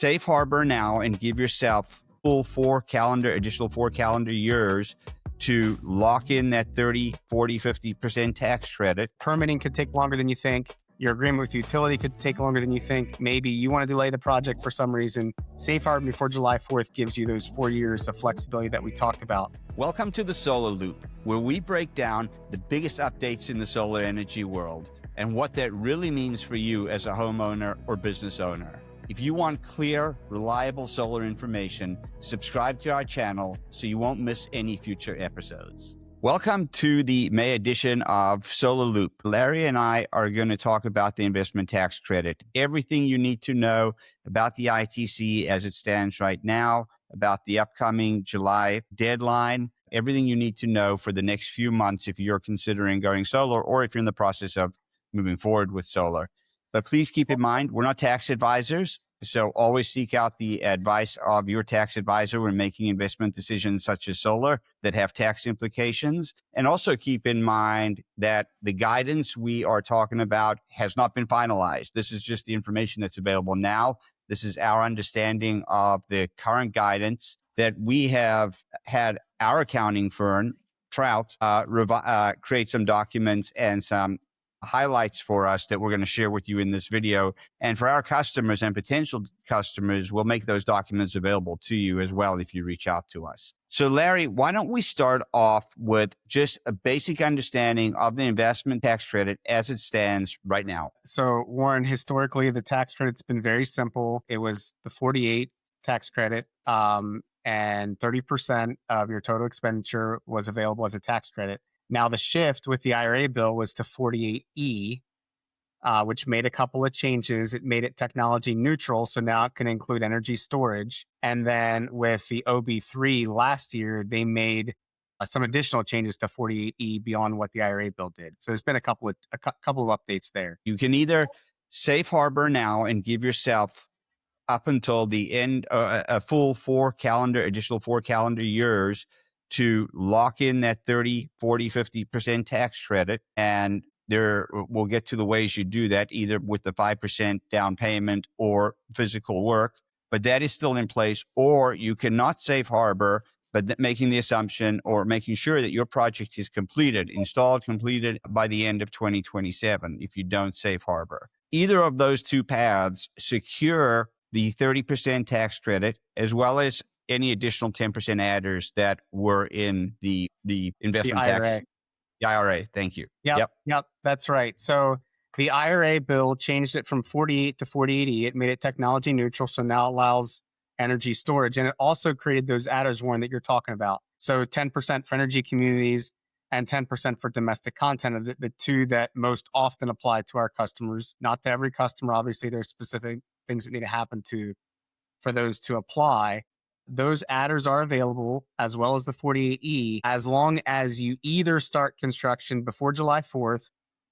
Safe harbor now and give yourself additional four calendar years to lock in that 30, 40, 50% tax credit. Permitting could take longer than you think. Your agreement with utility could take longer than you think. Maybe you want to delay the project for some reason. Safe harbor before July 4th gives you those 4 years of flexibility that we talked about. Welcome to the Solar Loop, where we break down the biggest updates in the solar energy world and what that really means for you as a homeowner or business owner. If you want clear, reliable solar information, subscribe to our channel so you won't miss any future episodes. Welcome to the May edition of Solar Loop. Larry and I are going to talk about the investment tax credit, everything you need to know about the ITC as it stands right now, about the upcoming July deadline, everything you need to know for the next few months if you're considering going solar or if you're in the process of moving forward with solar. But please keep in mind, we're not tax advisors, so always seek out the advice of your tax advisor when making investment decisions such as solar that have tax implications. And also keep in mind that the guidance we are talking about has not been finalized. This is just the information that's available now. This is our understanding of the current guidance that we have had our accounting firm, Trout, create some documents and some highlights for us that we're going to share with you in this video. And for our customers and potential customers, we'll make those documents available to you as well if you reach out to us. So Larry, why don't we start off with just a basic understanding of the investment tax credit as it stands right now? So Warren, historically, the tax credit's been very simple. It was the 48 tax credit, and 30% of your total expenditure was available as a tax credit. Now, the shift with the IRA bill was to 48E, which made a couple of changes. It made it technology neutral, so now it can include energy storage. And then with the OB3 last year, they made some additional changes to 48E beyond what the IRA bill did. So there's been a couple of updates there. You can either safe harbor now and give yourself up until the end, a full additional four calendar years to lock in that 30, 40, 50% tax credit. And we'll get to the ways you do that, either with the 5% down payment or physical work, but that is still in place. Or you cannot safe harbor, but making the assumption or making sure that your project is completed by the end of 2027 if you don't safe harbor. Either of those two paths secure the 30% tax credit as well as any additional 10% adders that were in the investment tax. The IRA, thank you. Yep, that's right. So the IRA bill changed it from 48 to 48E. It made it technology neutral, so now it allows energy storage. And it also created those adders, Warren, that you're talking about. So 10% for energy communities and 10% for domestic content are the two that most often apply to our customers. Not to every customer, obviously. There's specific things that need to happen for those to apply. Those adders are available as well as the 48E as long as you either start construction before July 4th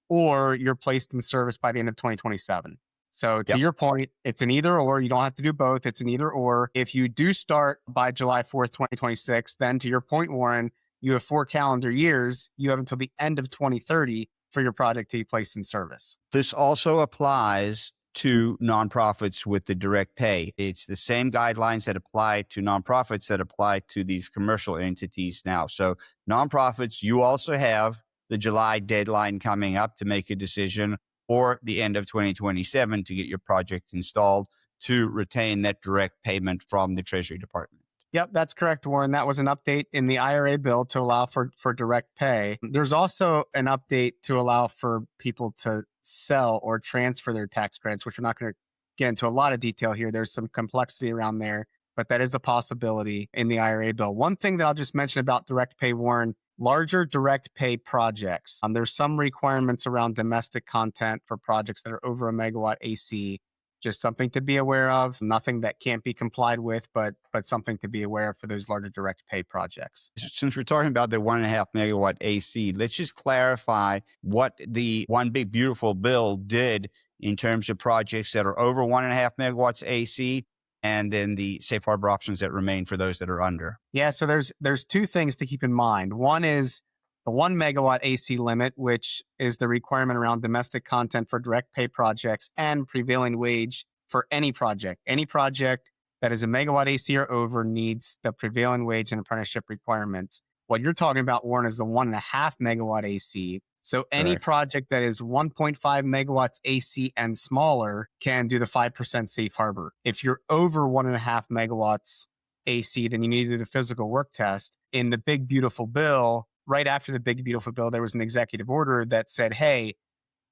or you're placed in service by the end of 2027. So to your point, it's an either or. You don't have to do both. It's an either or. If you do start by July 4th, 2026, then to your point, Warren, you have 4 calendar years. You have until the end of 2030 for your project to be placed in service. This also applies to nonprofits with the direct pay. It's the same guidelines that apply to nonprofits that apply to these commercial entities now. So nonprofits, you also have the July deadline coming up to make a decision, or the end of 2027 to get your project installed to retain that direct payment from the Treasury Department. Yep, that's correct, Warren. That was an update in the IRA bill to allow for direct pay. There's also an update to allow for people to sell or transfer their tax credits, which we're not going to get into a lot of detail here. There's some complexity around there, but that is a possibility in the IRA bill. One thing that I'll just mention about direct pay, Warren, larger direct pay projects. There's some requirements around domestic content for projects that are over a megawatt AC. Just something to be aware of. Nothing that can't be complied with, but something to be aware of for those larger direct pay projects. Since we're talking about the 1.5 megawatt AC, let's just clarify what the One Big Beautiful Bill did in terms of projects that are over 1.5 megawatts AC, and then the safe harbor options that remain for those that are under. Yeah, so there's two things to keep in mind. One is the 1 megawatt AC limit, which is the requirement around domestic content for direct pay projects and prevailing wage for any project. Any project that is a megawatt AC or over needs the prevailing wage and apprenticeship requirements. What you're talking about, Warren, is the 1.5 megawatt AC. So any Correct. project that is 1.5 megawatts AC and smaller can do the 5% safe harbor. If you're over 1.5 megawatts AC, then you need to do the physical work test. In the big, beautiful bill, right after the big, beautiful bill, there was an executive order that said, hey,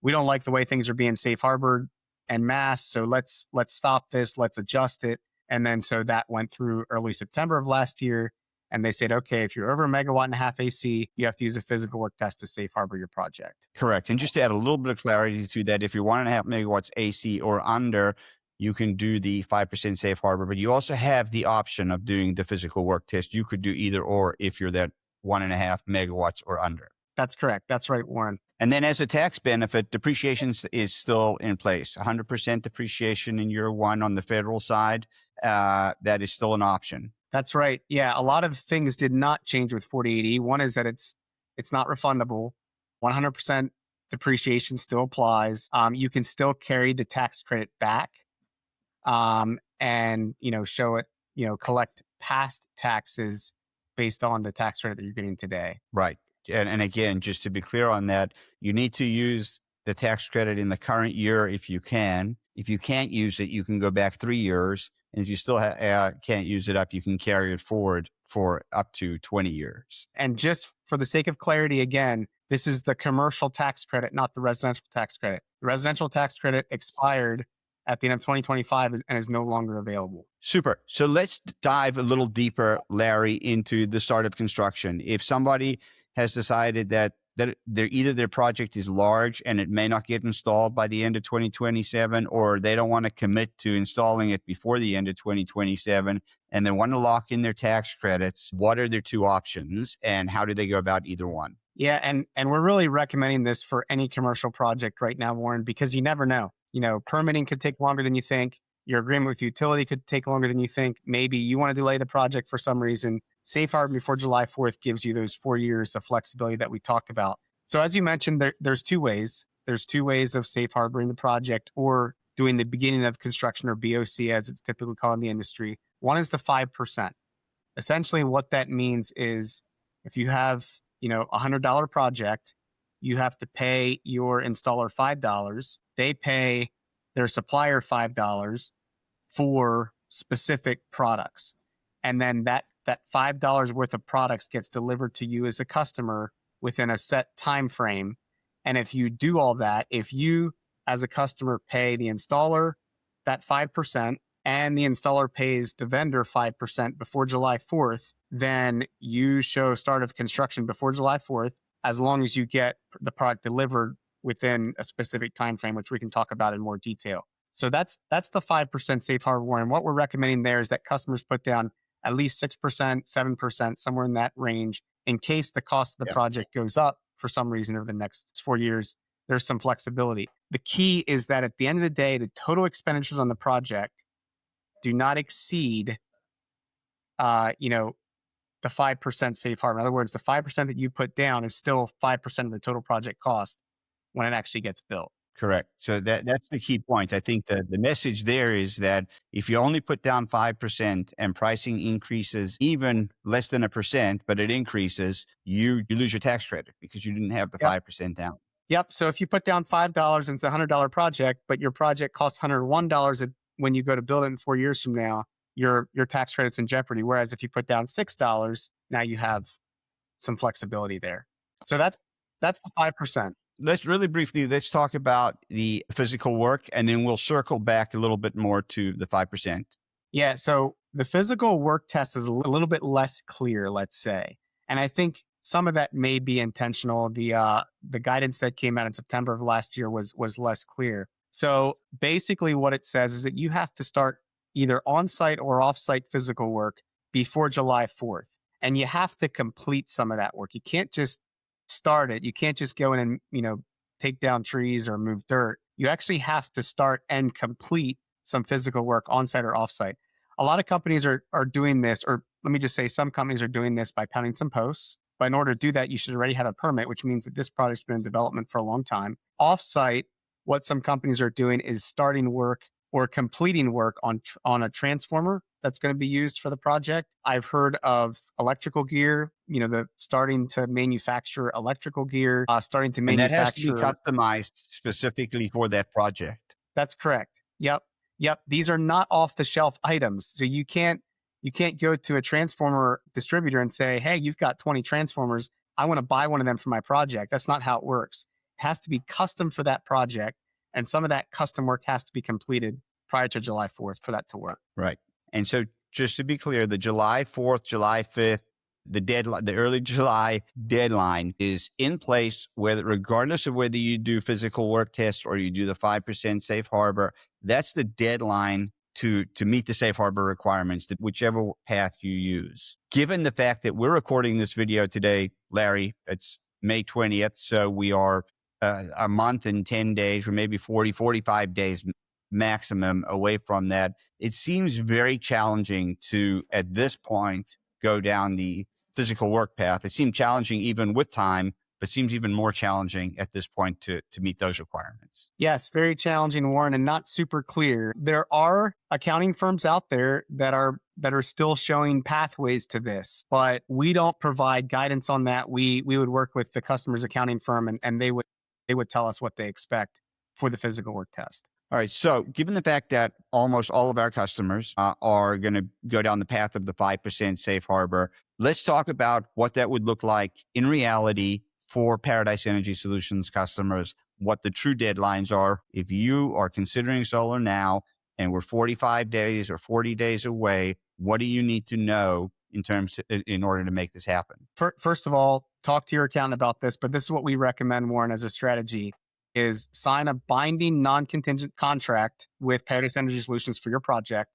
we don't like the way things are being safe harbored en masse. So let's stop this. Let's adjust it. And then so that went through early September of last year. And they said, okay, if you're over a megawatt and a half AC, you have to use a physical work test to safe harbor your project. Correct. And just to add a little bit of clarity to that, if you're 1.5 megawatts AC or under, you can do the 5% safe harbor, but you also have the option of doing the physical work test. You could do either or if you're that 1.5 megawatts or under. That's correct. That's right, Warren. And then as a tax benefit, depreciation is still in place. 100% depreciation in year one on the federal side. That is still an option. That's right. Yeah, a lot of things did not change with 48E. One is that it's not refundable. 100% depreciation still applies. You can still carry the tax credit back, and show it. Collect past taxes based on the tax credit that you're getting today. Right. And again, just to be clear on that, you need to use the tax credit in the current year if you can. If you can't use it, you can go back 3 years. And if you still can't use it up, you can carry it forward for up to 20 years. And just for the sake of clarity, again, this is the commercial tax credit, not the residential tax credit. The residential tax credit expired at the end of 2025 and is no longer available. Super. So let's dive a little deeper, Larry, into the start of construction. If somebody has decided that either their project is large and it may not get installed by the end of 2027, or they don't want to commit to installing it before the end of 2027, and they want to lock in their tax credits, what are their two options and how do they go about either one? Yeah, and we're really recommending this for any commercial project right now, Warren, because you never know. Permitting could take longer than you think. Your agreement with utility could take longer than you think. Maybe you want to delay the project for some reason. Safe harbor before July 4th gives you those 4 years of flexibility that we talked about. So as you mentioned, there's two ways. There's two ways of safe harboring the project or doing the beginning of construction, or BOC as it's typically called in the industry. One is the 5%. Essentially what that means is if you have, $100 project, you have to pay your installer $5. They pay their supplier $5 for specific products. And then that $5 worth of products gets delivered to you as a customer within a set time frame. And if you do all that, if you as a customer pay the installer that 5% and the installer pays the vendor 5% before July 4th, then you show start of construction before July 4th, as long as you get the product delivered within a specific time frame, which we can talk about in more detail. So that's the 5% safe harbor. And what we're recommending there is that customers put down at least 6%, 7%, somewhere in that range, in case the cost of the project goes up for some reason over the next 4 years. There's some flexibility. The key is that at the end of the day, the total expenditures on the project do not exceed, the 5% safe harbor. In other words, the 5% that you put down is still 5% of the total project cost when it actually gets built. Correct. So that's the key point. I think the message there is that if you only put down 5% and pricing increases even less than 1%, but it increases, you lose your tax credit because you didn't have the 5% down. Yep. So if you put down $5 and it's a $100 project, but your project costs $101 when you go to build it in 4 years from now, your tax credit's in jeopardy. Whereas if you put down $6, now you have some flexibility there. So that's the 5%. Let's really briefly, let's talk about the physical work, and then we'll circle back a little bit more to the 5%. Yeah. So the physical work test is a little bit less clear, let's say. And I think some of that may be intentional. The guidance that came out in September of last year was less clear. So basically what it says is that you have to start either on-site or off-site physical work before July 4th. And you have to complete some of that work. You can't just start it. You can't just go in and, take down trees or move dirt. You actually have to start and complete some physical work on-site or off-site. A lot of companies are doing this, or let me just say some companies are doing this by pounding some posts. But in order to do that, you should already have a permit, which means that this project's been in development for a long time. Off-site, what some companies are doing is starting work or completing work on a transformer that's going to be used for the project. I've heard of electrical gear, the starting to manufacture electrical gear, starting to And that has to be manufacture. customized specifically for that project. That's correct. Yep. Yep. These are not off the shelf items. So you can't go to a transformer distributor and say, hey, you've got 20 transformers. I want to buy one of them for my project. That's not how it works. It has to be custom for that project. And some of that custom work has to be completed prior to July 4th for that to work. Right. And so just to be clear, the July 4th, July 5th, the deadline, the early July deadline is in place, whether regardless of whether you do physical work tests or you do the 5% safe harbor, that's the deadline to meet the safe harbor requirements, whichever path you use. Given the fact that we're recording this video today, Larry, it's May 20th. So we are a month and 10 days, or maybe 40, 45 days maximum away from that. It seems very challenging to, at this point, go down the physical work path. It seemed challenging even with time, but seems even more challenging at this point to meet those requirements. Yes, very challenging, Warren, and not super clear. There are accounting firms out there that are still showing pathways to this, but we don't provide guidance on that. We would work with the customer's accounting firm, and they would tell us what they expect for the physical work test. All right. So given the fact that almost all of our customers are going to go down the path of the 5% safe harbor, let's talk about what that would look like in reality for Paradise Energy Solutions customers, what the true deadlines are. If you are considering solar now and we're 45 days or 40 days away, what do you need to know in order to make this happen? First of all, talk to your accountant about this, but this is what we recommend, Warren, as a strategy, is sign a binding non-contingent contract with Paradise Energy Solutions for your project.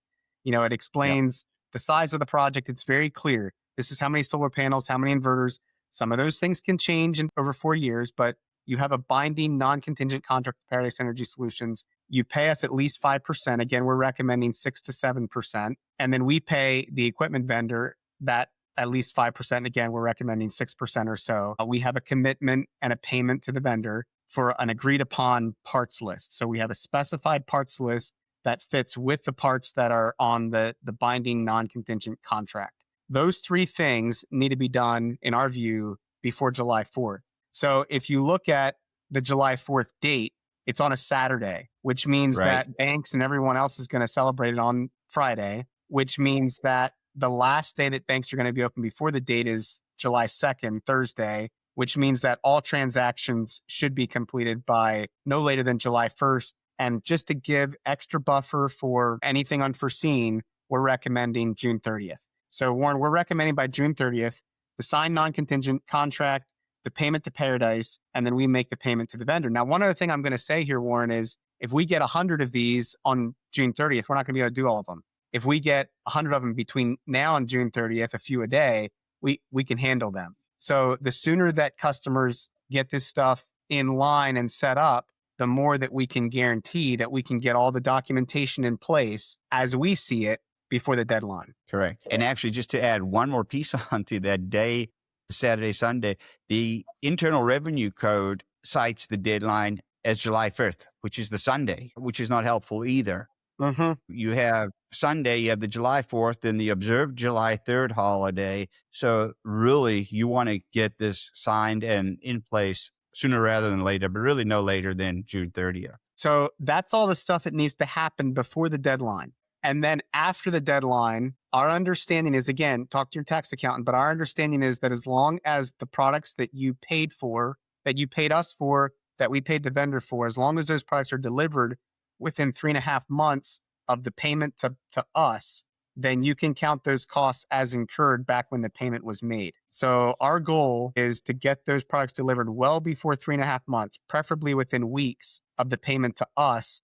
It explains the size of the project. It's very clear. This is how many solar panels, how many inverters. Some of those things can change in over 4 years, but you have a binding non-contingent contract with Paradise Energy Solutions. You pay us at least 5%. Again, we're recommending 6 to 7%. And then we pay the equipment vendor that at least 5%. Again, we're recommending 6% or so. We have a commitment and a payment to the vendor for an agreed upon parts list. So we have a specified parts list that fits with the parts that are on the binding non-contingent contract. Those three things need to be done, in our view, before July 4th. So if you look at the July 4th date, it's on a Saturday, which means that banks and everyone else is going to celebrate it on Friday, which means that the last day that banks are going to be open before the date is July 2nd, Thursday, which means that all transactions should be completed by no later than July 1st. And just to give extra buffer for anything unforeseen, we're recommending June 30th. So Warren, we're recommending by June 30th, the signed non-contingent contract, the payment to Paradise, and then we make the payment to the vendor. Now, one other thing I'm going to say here, Warren, is if we get 100 of these on June 30th, we're not going to be able to do all of them. If we get 100 of them between now and June 30th, a few a day, we can handle them. So the sooner that customers get this stuff in line and set up, the more that we can guarantee that we can get all the documentation in place as we see it before the deadline. Correct. And actually, just to add one more piece onto that day, Saturday, Sunday, the Internal Revenue Code cites the deadline as July 5th, which is the Sunday, which is not helpful either. Mm-hmm. You have Sunday, you have the July 4th and the observed July 3rd holiday. So really, you want to get this signed and in place sooner rather than later, but really no later than June 30th. So that's all the stuff that needs to happen before the deadline. And then after the deadline, our understanding is, again, talk to your tax accountant, but our understanding is that as long as the products that you paid for, that you paid us for, that we paid the vendor for, as long as those products are delivered within 3.5 months of the payment to us, then you can count those costs as incurred back when the payment was made. So our goal is to get those products delivered well before 3.5 months, preferably within weeks of the payment to us,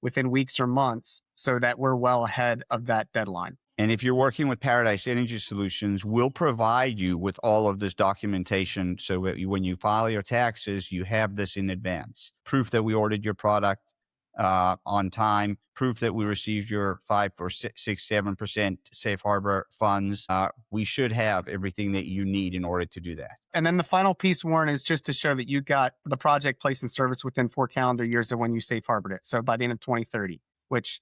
within weeks or months, so that we're well ahead of that deadline. And if you're working with Paradise Energy Solutions, we'll provide you with all of this documentation so that when you file your taxes, you have this in advance. Proof that we ordered your product on time, proof that we received your 5 or 6, 7% safe harbor funds. We should have everything that you need in order to do that. And then the final piece, Warren, is just to show that you got the project placed in service within 4 calendar years of when you safe harbored it. So by the end of 2030. which,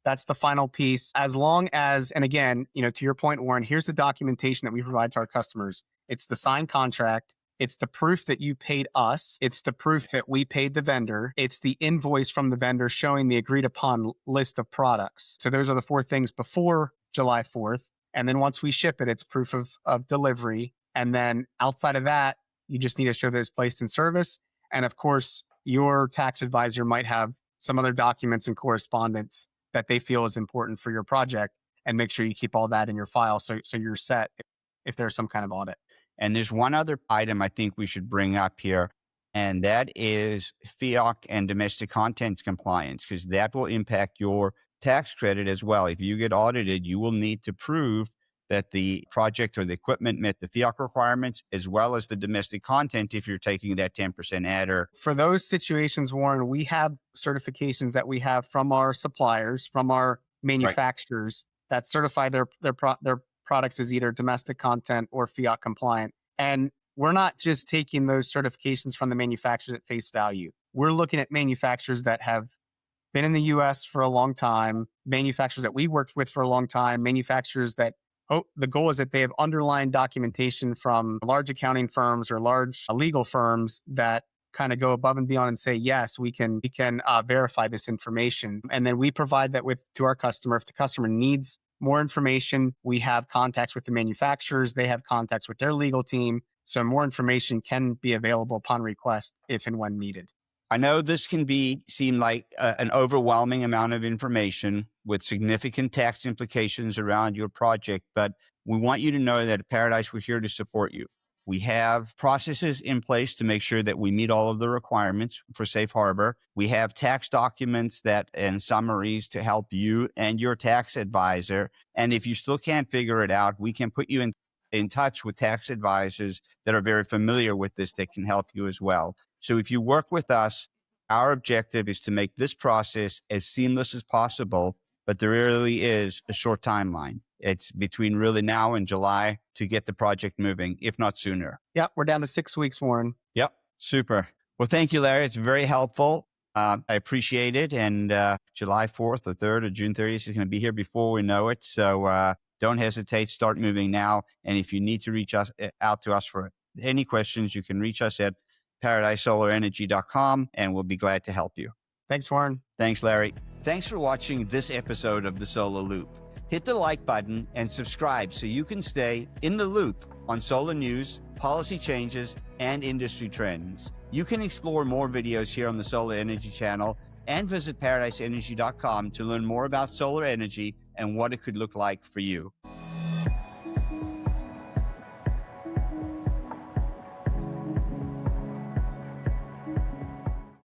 that's the final piece. As long as, and again, to your point, Warren, here's the documentation that we provide to our customers. It's the signed contract. It's the proof that you paid us. It's the proof that we paid the vendor. It's the invoice from the vendor showing the agreed upon list of products. So those are the 4 things before July 4th. And then once we ship it, it's proof of delivery. And then outside of that, you just need to show that it's placed in service. And of course, your tax advisor might have some other documents and correspondence that they feel is important for your project, and make sure you keep all that in your file so you're set if there's some kind of audit. And there's one other item I think we should bring up here, and that is FEOC and domestic content compliance, because that will impact your tax credit as well. If you get audited, you will need to prove that the project or the equipment met the FEOC requirements, as well as the domestic content if you're taking that 10% adder. For those situations, Warren, we have certifications that we have from our suppliers, from our manufacturers, that certify their products as either domestic content or FEOC compliant. And we're not just taking those certifications from the manufacturers at face value. We're looking at manufacturers that have been in the US for a long time, manufacturers that we worked with for a long time, manufacturers that the goal is that they have underlying documentation from large accounting firms or large legal firms that kind of go above and beyond and say, yes, we can verify this information. And then we provide that to our customer. If the customer needs more information, we have contacts with the manufacturers. They have contacts with their legal team. So more information can be available upon request if and when needed. I know this can seem like an overwhelming amount of information with significant tax implications around your project, but we want you to know that at Paradise, we're here to support you. We have processes in place to make sure that we meet all of the requirements for Safe Harbor. We have tax documents and summaries to help you and your tax advisor. And if you still can't figure it out, we can put you in touch with tax advisors that are very familiar with this that can help you as well. So if you work with us, our objective is to make this process as seamless as possible, but there really is a short timeline. It's between really now and July to get the project moving, if not sooner. Yep, we're down to 6 weeks, Warren. Yep, super. Well, thank you, Larry. It's very helpful. I appreciate it. And July 4th or 3rd or June 30th is going to be here before we know it. So don't hesitate. Start moving now. And if you need to reach out to us for any questions, you can reach us at paradisesolarenergy.com, and we'll be glad to help you. Thanks, Warren. Thanks, Larry. Thanks for watching this episode of The Solar Loop. Hit the like button and subscribe so you can stay in the loop on solar news, policy changes, and industry trends. You can explore more videos here on the Solar Energy channel and visit paradiseenergy.com to learn more about solar energy and what it could look like for you.